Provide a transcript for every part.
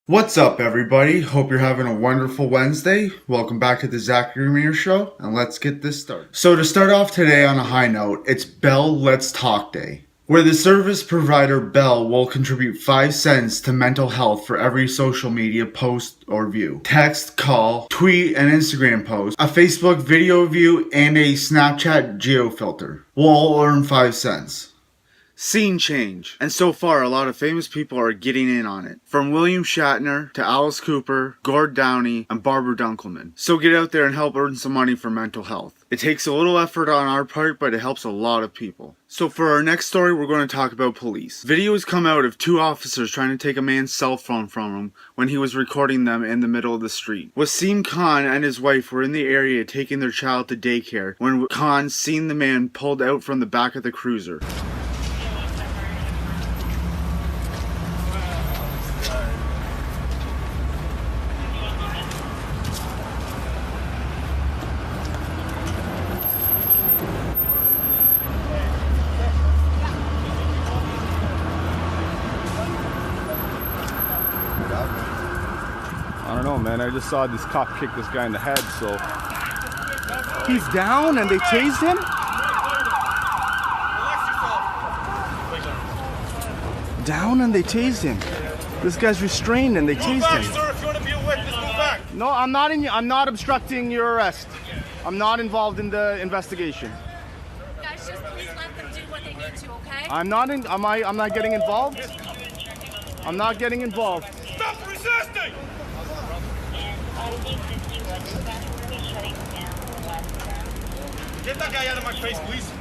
What's up, everybody? Hope you're having a wonderful Wednesday. Welcome back to the Zachary Muir Show, and let's get this started. So to start off today on a high note, it's Bell Let's Talk Day, where the service provider Bell will contribute 5 cents to mental health for every social media post or view. Text, call, tweet, and Instagram post, a Facebook video view, and a Snapchat geofilter will all earn 5 cents. Scene change. And so far, a lot of famous people are getting in on it. From William Shatner to Alice Cooper, Gord Downey, and Barbara Dunkelman. So get out there and help earn some money for mental health. It takes a little effort on our part, but it helps a lot of people. So for our next story, we're going to talk about police. Video has come out of 2 officers trying to take a man's cell phone from him when he was recording them in the middle of the street. Wasim Khan and his wife were in the area taking their child to daycare when Khan seen the man pulled out from the back of the cruiser. I don't know, man. I just saw this cop kick this guy in the head, so... He's down and they tased him? Down and they tased him. This guy's restrained and they tased him. Sir, if you want to be a witness, move back. No, I'm not obstructing your arrest. I'm not involved in the investigation. Guys, just please let them do what they need to, okay? I'm not getting involved. I'm not getting involved. Stop resisting! Get that guy out of my face, please.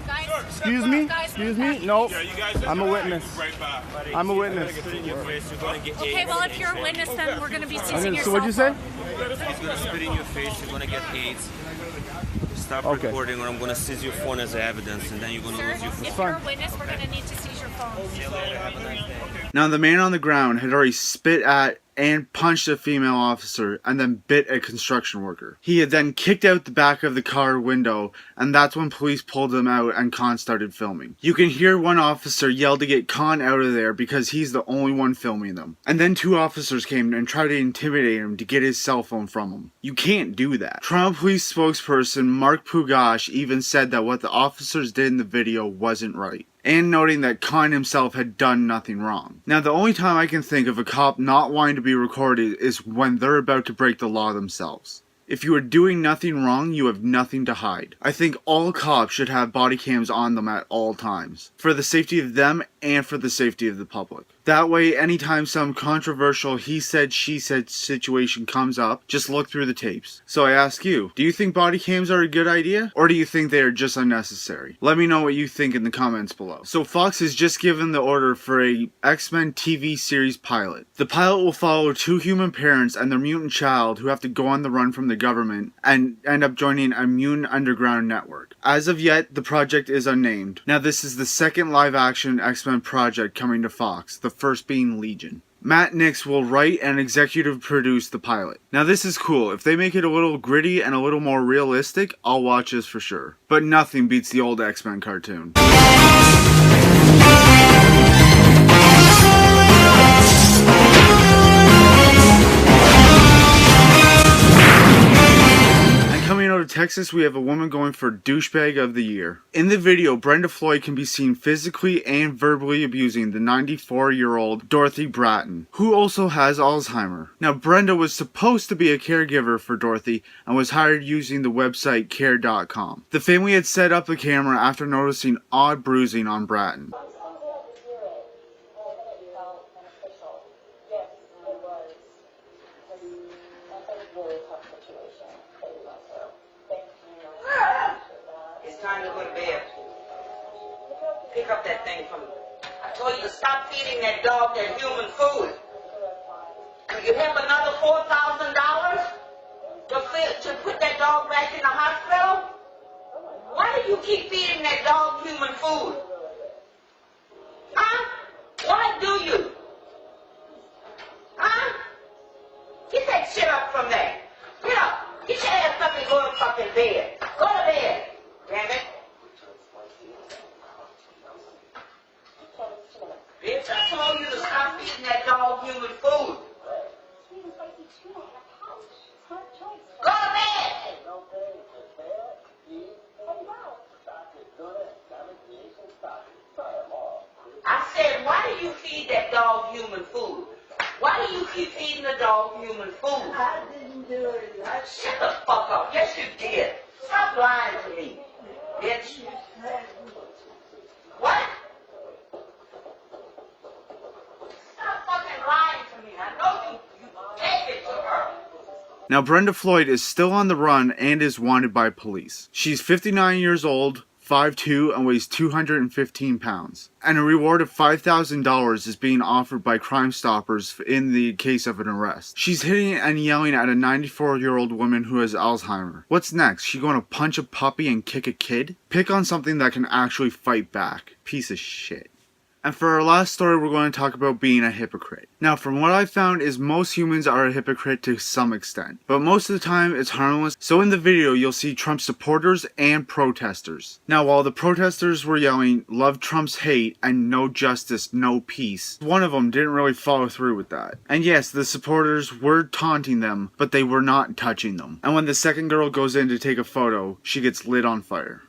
Guys, Sir, Excuse me? Excuse me? No. Yeah, you guys I'm a witness. Right back. I'm a witness. okay, well, if you're a witness, then we're going to be seizing your So cell what'd you say? He's gonna spit in your face, you're gonna get AIDS. Stop Okay. recording or I'm gonna seize your phone as evidence and then you're gonna Sir, lose your phone. if you're a witness, we're going to need to seize your phone. See you later, have a nice day. Now, the man on the ground had already spit at and punched a female officer and then bit a construction worker. He had then kicked out the back of the car window, and that's when police pulled him out and Khan started filming. You can hear one officer yell to get Khan out of there because he's the only one filming them. And then 2 officers came and tried to intimidate him to get his cell phone from him. You can't do that. Toronto Police spokesperson Mark Pugash even said that what the officers did in the video wasn't right, and noting that Khan himself had done nothing wrong. Now, the only time I can think of a cop not wanting to be recorded is when they're about to break the law themselves. If you are doing nothing wrong, you have nothing to hide. I think all cops should have body cams on them at all times, for the safety of them and for the safety of the public. That way, anytime some controversial he said, she said situation comes up, just look through the tapes. So I ask you, do you think body cams are a good idea? Or do you think they are just unnecessary? Let me know what you think in the comments below. So Fox has just given the order for a X-Men TV series pilot. The pilot will follow 2 human parents and their mutant child who have to go on the run from the government and end up joining a mutant underground network. As of yet, the project is unnamed. Now, this is the 2nd live-action X-Men project coming to Fox, the first being Legion. Matt Nix will write and executive produce the pilot. Now, this is cool. If they make it a little gritty and a little more realistic, I'll watch this for sure. But nothing beats the old X-Men cartoon. Coming out of Texas, we have a woman going for Douchebag of the Year. In the video, Brenda Floyd can be seen physically and verbally abusing the 94-year-old Dorothy Bratton, who also has Alzheimer's. Now, Brenda was supposed to be a caregiver for Dorothy and was hired using the website care.com. The family had set up the camera after noticing odd bruising on Bratton. Time to go to bed. Pick up that thing from me. I told you to stop feeding that dog that human food. Do you have another $4,000 to put that dog back in the hospital? Why do you keep feeding that dog human food? Huh? Why do you? Huh? Get that shit up from there. Get up. Get your ass up and go to fucking bed. Go to bed. Damn it. Bitch, I told you to stop feeding that dog human food. dog human food. Why do you keep feeding the dog human food? I didn't do it. Shut the fuck up. Yes, you did. Stop lying to me, bitch. What? Stop fucking lying to me. I know you gave it to her. Now, Brenda Floyd is still on the run and is wanted by police. She's 59 years old, 5'2", and weighs 215 pounds. And a reward of $5,000 is being offered by Crime Stoppers in the case of an arrest. She's hitting and yelling at a 94-year-old woman who has Alzheimer's. What's next? She going to punch a puppy and kick a kid? Pick on something that can actually fight back. Piece of shit. And for our last story, we're going to talk about being a hypocrite. Now, from what I've found is most humans are a hypocrite to some extent, but most of the time it's harmless. So in the video, you'll see Trump supporters and protesters. Now, while the protesters were yelling, "Love Trump's hate" and "No justice, no peace," one of them didn't really follow through with that. And yes, the supporters were taunting them, but they were not touching them. And when the second girl goes in to take a photo, she gets lit on fire.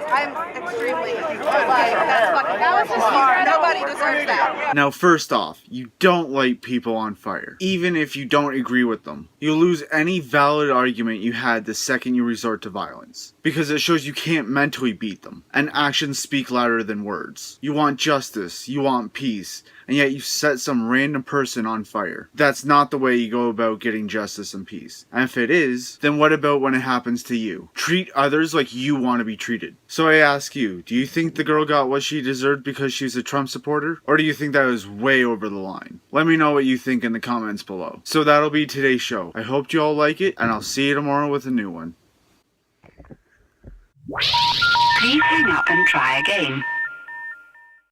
I'm extremely that's fucking nobody deserves that. Now, first off, you don't light people on fire, even if you don't agree with them. You'll lose any valid argument you had the second you resort to violence, because it shows you can't mentally beat them, and actions speak louder than words. You want justice, you want peace, and yet you set some random person on fire. That's not the way you go about getting justice and peace. And if it is, then what about when it happens to you? Treat others like you want to be treated. So I ask you, do you think the girl got what she deserved because she's a Trump supporter? Or do you think that was way over the line? Let me know what you think in the comments below. So that'll be today's show. I hope you all like it, and I'll see you tomorrow with a new one. Please hang up and try again.